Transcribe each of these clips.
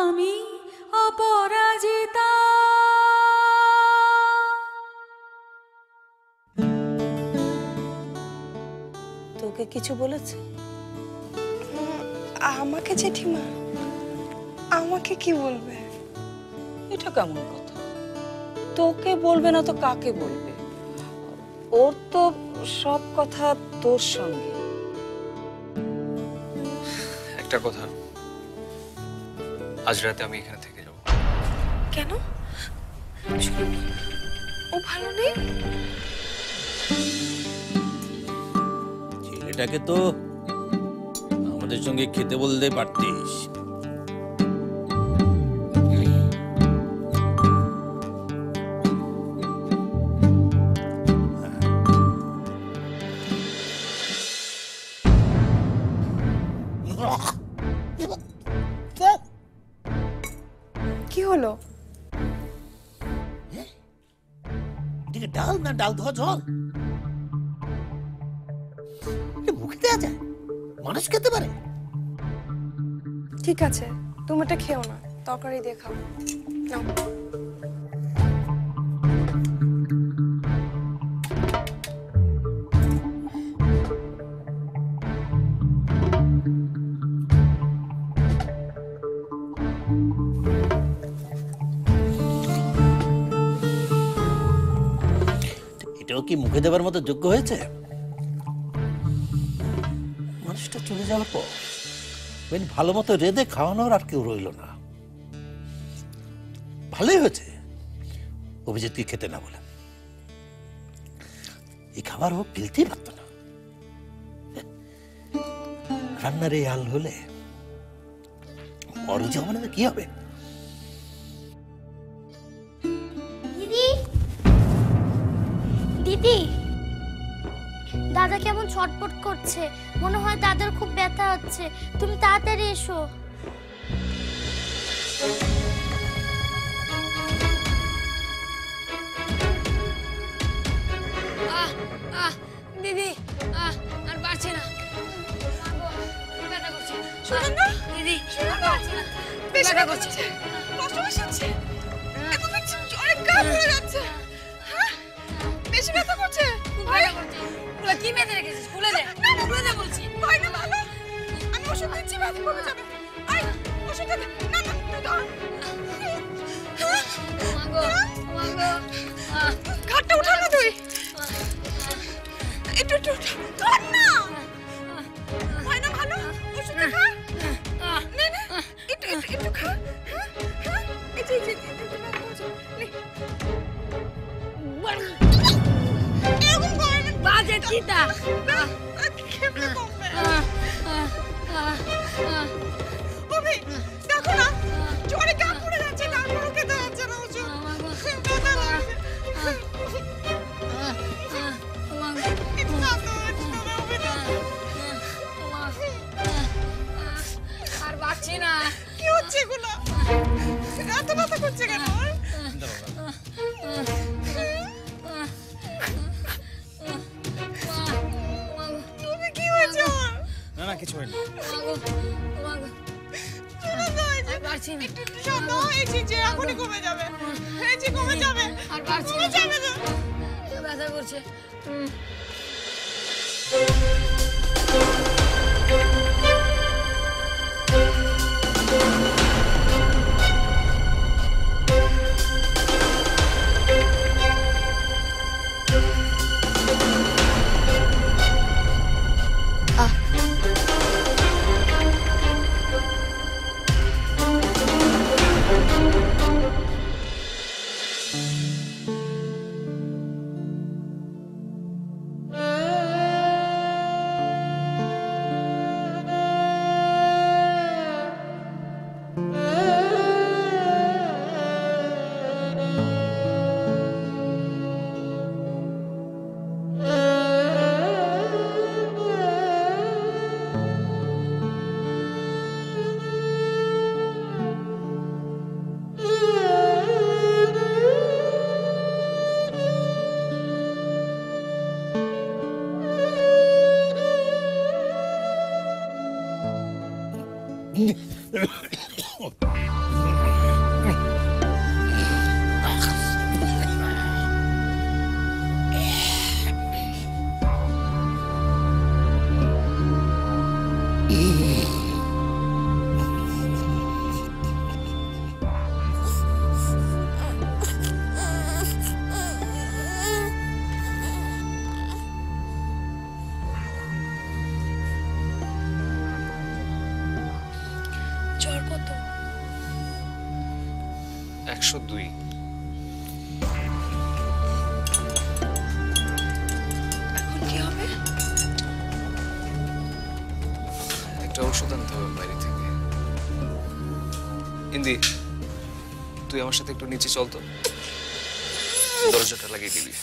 আমি অপরাজিতা। তোকে কিছু বলেছে? আমাকে জেঠিমা? আমাকে কি বলবে? এটা কেমন কথা? তোকে বলবে না তো কাকে বলবে? ওর তো সব কথা তোর সঙ্গে। একটা কথা, আজ রাতে আমি এখানে থেকে যাব। কেন? ও ভালো নেই? ছেলেটাকে তো আমাদের সঙ্গে খেতে বলতে পারতিস। কি হলো? এদিকে ডাল না ডাল ধোয়া জল, মুখে দেওয়া যায়? মানুষ খেতে পারে? ঠিক আছে, তুমি এটা খেও না, তরকারি দিয়ে খাও। নাও। এটাও কি মুখে দেবার মতো যোগ্য হয়েছে? মানুষটা চলে যাওয়ার পর ভালো মতো রেঁধে খাওয়ানোর আর কেউ রইল না। ভালোই হয়েছে অভিজিৎকে খেতে না বলে। এই খাবার ও গিলতেই পারত না। রান্নার এই হাল হলে অরুচি হবে না, কি হবে? দিদি, দিদি, দাদা কেমন ছটফট করছে, মনে হয় দাদার খুব ব্যথা হচ্ছে। তুমি তাড়াতাড়ি এসো। দিদি, আর পারছি না, ব্যথা করছে। দিদি, আর পারছি না, ব্যথা করছে। কষ্ট বেশি হচ্ছে? এত দেখছি অনেক কাপ হয়ে যাচ্ছে। হ্যাঁ, বেশি ব্যথা করছে? খুব ব্যথা করছে। কি বেঁধে রেখেছিস? খুলে দে, খুলে দে বলছি। হয় না ভালো? আমি ওষুধ দিচ্ছি, ব্যথা কমে যাবে। আয়, ওষুধ দে। না না, তুই ধর। মাগো, মাগো, ঘাটটা উঠা না তুই। একটু একটু ধর না। হয় না ভালো? ওষুধ খা। নে নে, একটু একটু একটু খা। হ্যাঁ, এই যে এরকম করে না। বাজে চিতা। কেমনে কমবে? ওবে, দেখো না, জ্বরে কাপ পড়ে যাচ্ছে, তারপরও খেতে যাচ্ছে না ওষুধ। ব্যথা লাগছে। একটু শান্ত হচ্ছে না, ওবে না। আর পারছি না। কি হচ্ছে এগুলো? এত ব্যথা করছে কেন? তুমি কি হয়েছে ওর? না না, কিছু হয়নি। পারছি না। একটু একটু শান্ত হও, এই যে এখনই কমে যাবে। এই যে কমে যাবে। আর পারছি কমে না। যাবে না। ব্যথা করছে। জ্বর কত? 102। এখন কি হবে? একটা ওষুধ আনতে হবে বাইরে থেকে। ইন্দি, তুই আমার সাথে একটু নিচে চল তো, দরজাটা লাগিয়ে দিবি।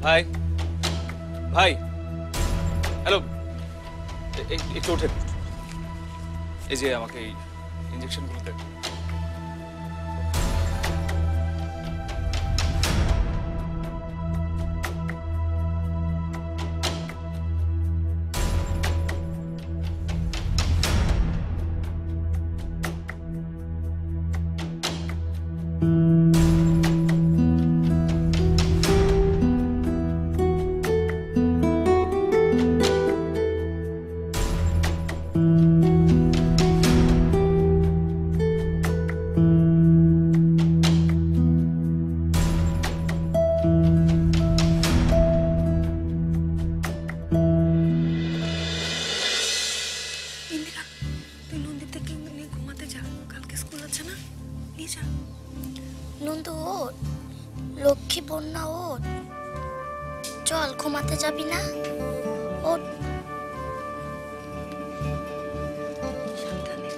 ভাই, ভাই, হ্যালো, একটু ওঠেন। এই যে আমাকে এই ইঞ্জেকশনগুলো দেন। ইন্দিরা, তুই নন্দিতাকে নিয়ে ঘুমাতে যা, কালকে স্কুল আছে না, নিয়ে যা। নন্দু ওঠ, লক্ষ্মী বন্যা ওঠ, চল ঘুমাতে যাবি না? ওঠ। সাবধানে।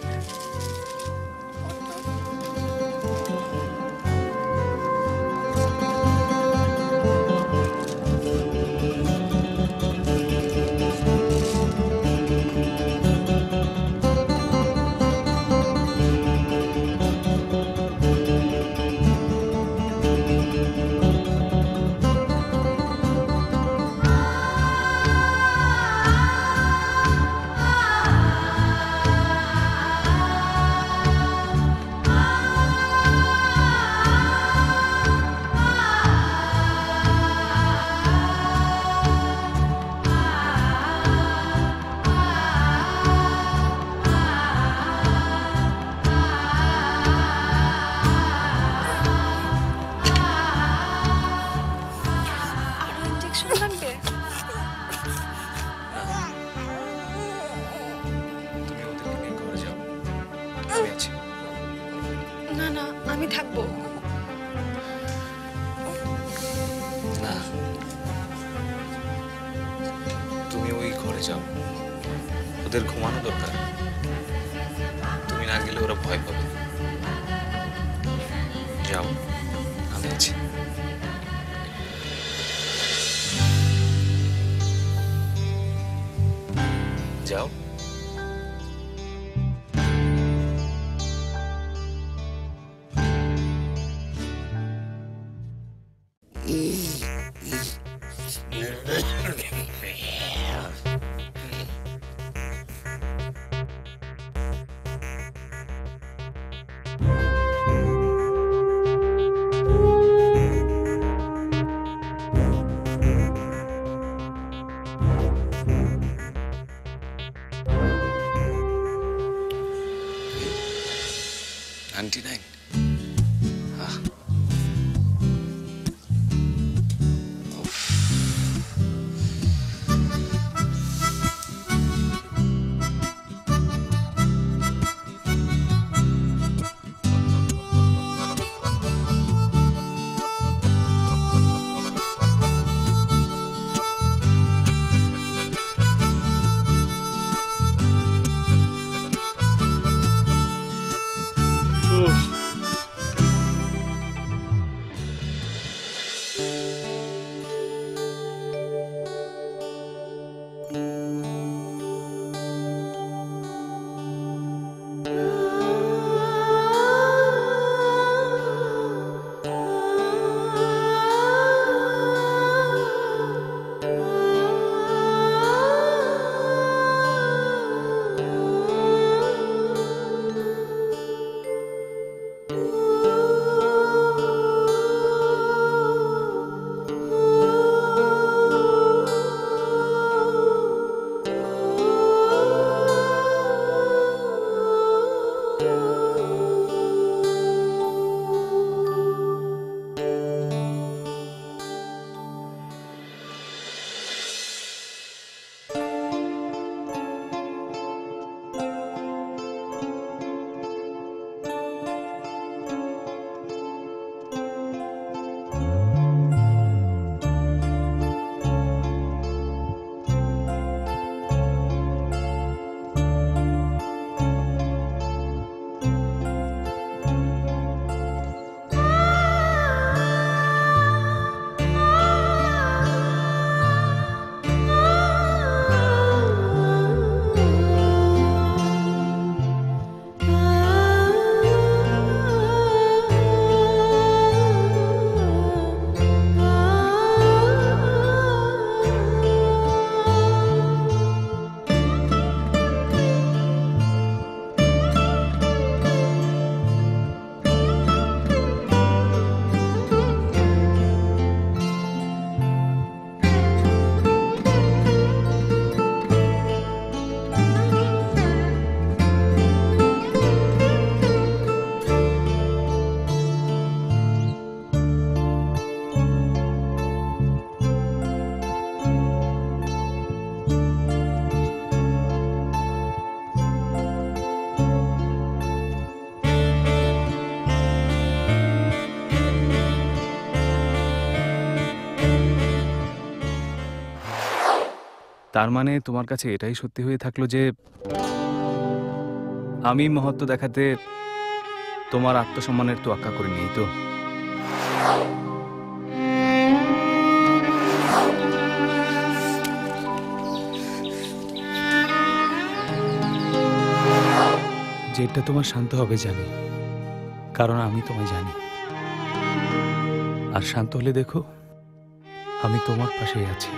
আরো ইঞ্জেকশন লাগবে? তুমি ওদেরকে নিয়ে ঘরে যাও, আমি আছি। না না, আমি থাকবো। না, তুমি ওই ঘরে যাও, ওদের ঘুমানো দরকার। তুমি না গেলে ওরা ভয় পাবে। যাও, আমি আছি। যাও। Auntie Nine. তার মানে তোমার কাছে এটাই সত্যি হয়ে থাকলো যে আমি মহত্ব দেখাতে তোমার আত্মসম্মানের তোয়াক্কা করে নেই তো? যেটা তোমার শান্ত হবে জানি, কারণ আমি তোমায় জানি। আর শান্ত হলে দেখো আমি তোমার পাশেই আছি।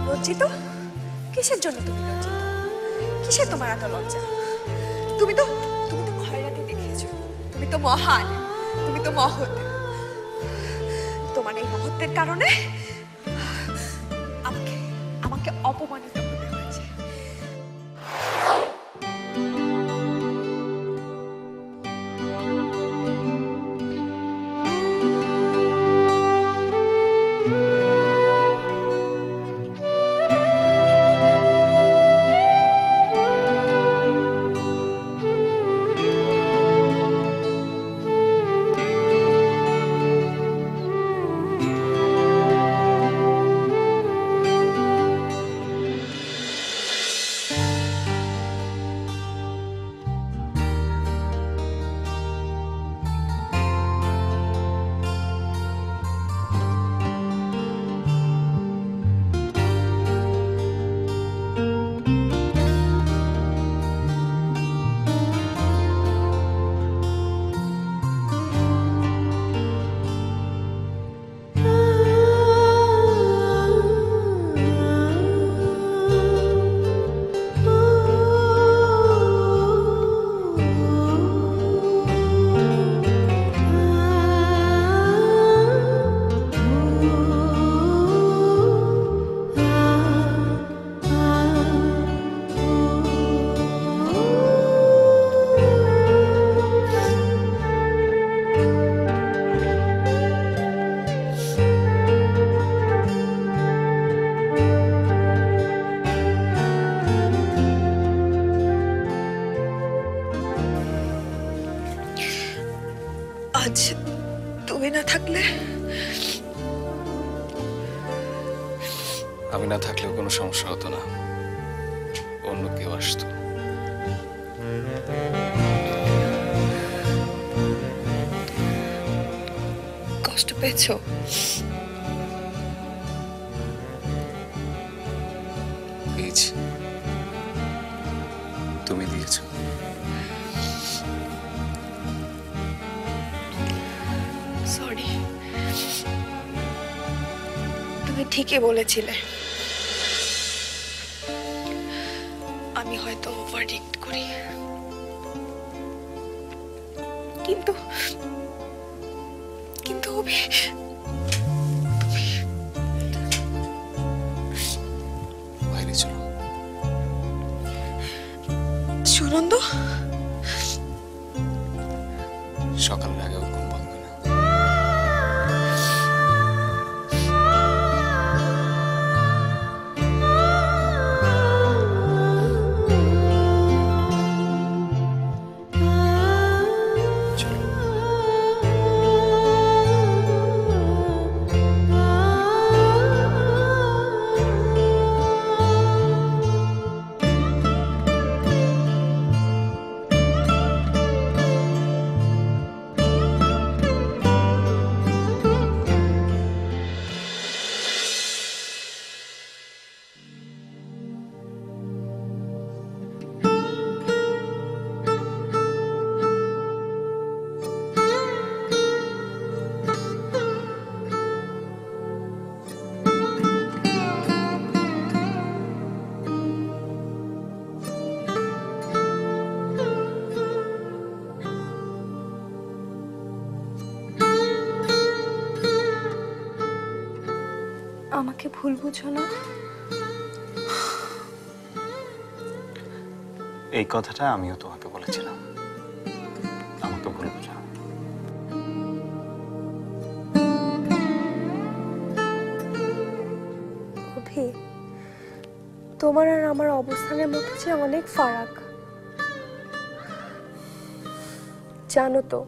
লজ্জিত? কিসের জন্য তুমি লজ্জিত? কিসের তোমার এত লজ্জা? তুমি তো খয়রাতি দেখিয়েছো। তুমি তো মহান, তুমি তো মহৎ। তোমার এই মহত্বের কারণে আমাকে অপমানিত হতে হয়েছে। আজ তুমি না থাকলে, আমি না থাকলেও কোনো সমস্যা হতো না, অন্য কেউ আসতো। কষ্ট পেয়েছো? পেয়েছি, তুমি দিয়েছো। সরি, তুমি ঠিকই বলেছিলে। আমি হয়তো ওভাররিয়েক্ট করি, কিন্তু অভি, বাইরে চলো। সুনন্দ, সকালের আগে ওর ঘুম ভাঙবে না। আমাকে ভুল বুঝো না। এই কথাটা আমিও তোমাকে বলেছিলাম, আমাকে ভুল বুঝো। অভি, তোমার আর আমার অবস্থানের মধ্যে যে অনেক ফারাক। জানো তো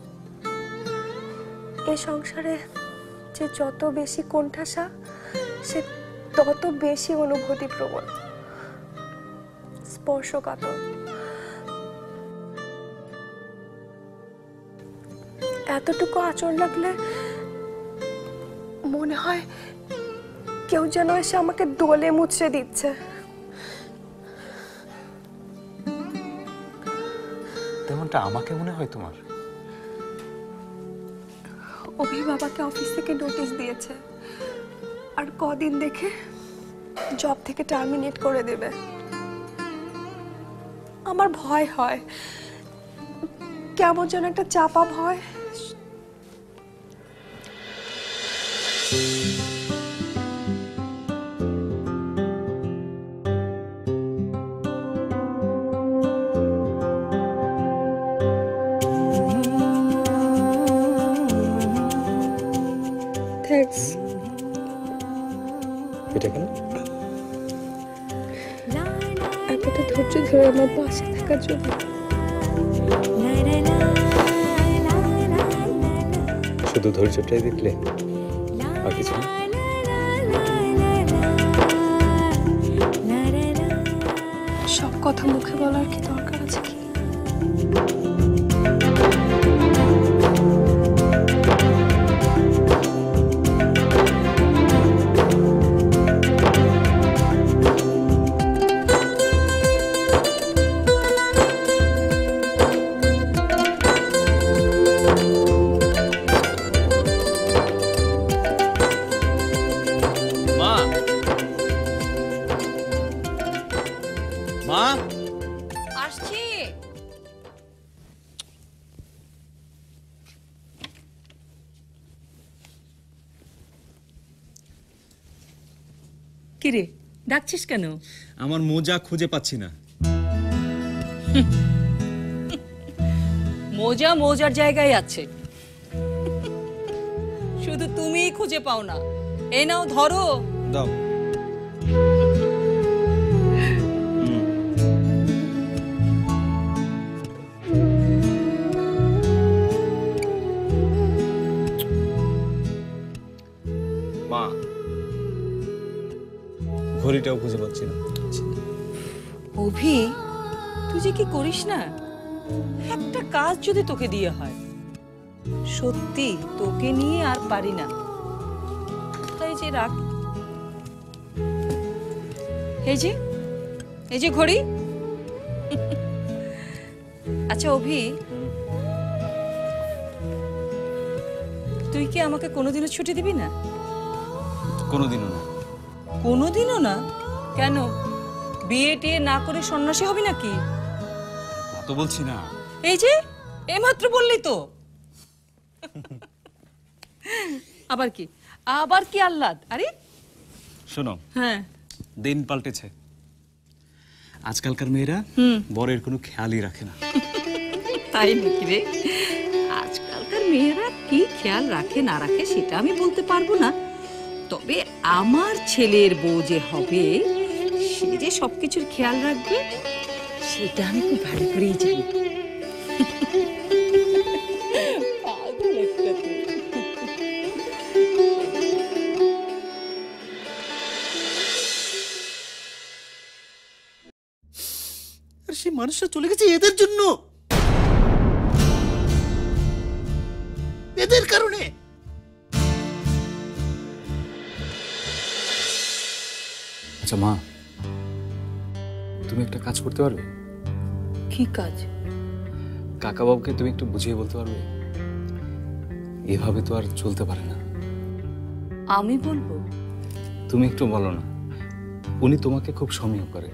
এই সংসারে যে যত বেশি কোণঠাসা সে তত বেশি অনুভূতি প্রবণ, স্পর্শকাতর। এতটুকু আঁচড় লাগলে মনে হয় কেউ যেন এসে আমাকে দোলে মুচড়ে দিচ্ছে। তেমনটা আমাকে মনে হয় তোমার? অভি বাবাকে অফিস থেকে নোটিশ দিয়েছে, আর কদিন দেখে জব থেকে টার্মিনেট করে দেবে। আমার ভয় হয়, কেমন যেন একটা চাপা ভয়। থ্যাঙ্কস। এটা কেন? এতটা ধৈর্য ধরে আমার পাশে থাকার জন্য। শুধু ধৈর্যটাই দেখলে আর কিছু না? সব কথা মুখে বলার কি দরকার আছে কি? মা, মা, আসছি। কিরে ডাকছিস কেন? আমার মোজা খুঁজে পাচ্ছি না। মোজা মোজার জায়গায় আছে, শুধু তুমিই খুঁজে পাও না। এই নাও ধরো। দাও। মা, ঘড়িটাও খুঁজে পাচ্ছি না। অভি, তুই যে কি করিস না, একটা কাজ যদি তোকে দিয়ে হয়, সত্যি তোকে নিয়ে আর পারি না। তাই যে রাখ, এই যে ঘড়ি। আচ্ছা অভি, তুই কি আমাকে কোনোদিনও ছুটি দিবি না? কোনোদিনও না। কোনোদিনও না? কেন, বিয়ে টিয়ে না করে সন্ন্যাসী হবি নাকি? তা তো বলছি না। এই যে এইমাত্র বললি তো। আবার কি, আবার কি আহ্লাদ? আরে শোনো, হ্যাঁ, দিন পাল্টেছে। আজকালকার মেয়েরা বরের কোনো খেয়ালই রাখে না। তাই নাকি রে? আজকালকার মেয়েরা কি খেয়াল রাখে না রাখে সেটা আমি বলতে পারবো না, তবে আমার ছেলের বউ যে হবে সে যে সবকিছুর খেয়াল রাখবে সেটা আমি খুব ভালো করেই জানি। পাগল একটা তুই। আর সেই মানুষটা চলে গেছে এদের জন্য, এদের কারণে। আচ্ছা মা, তুমি একটা কাজ করতে পারবে? কি কাজ? কাকাবাবুকে তুমি একটু বুঝিয়ে বলতে পারবে? এভাবে তো আর চলতে পারে না। আমি বলবো? তুমি একটু বলো না, উনি তোমাকে খুব সমীহ করে।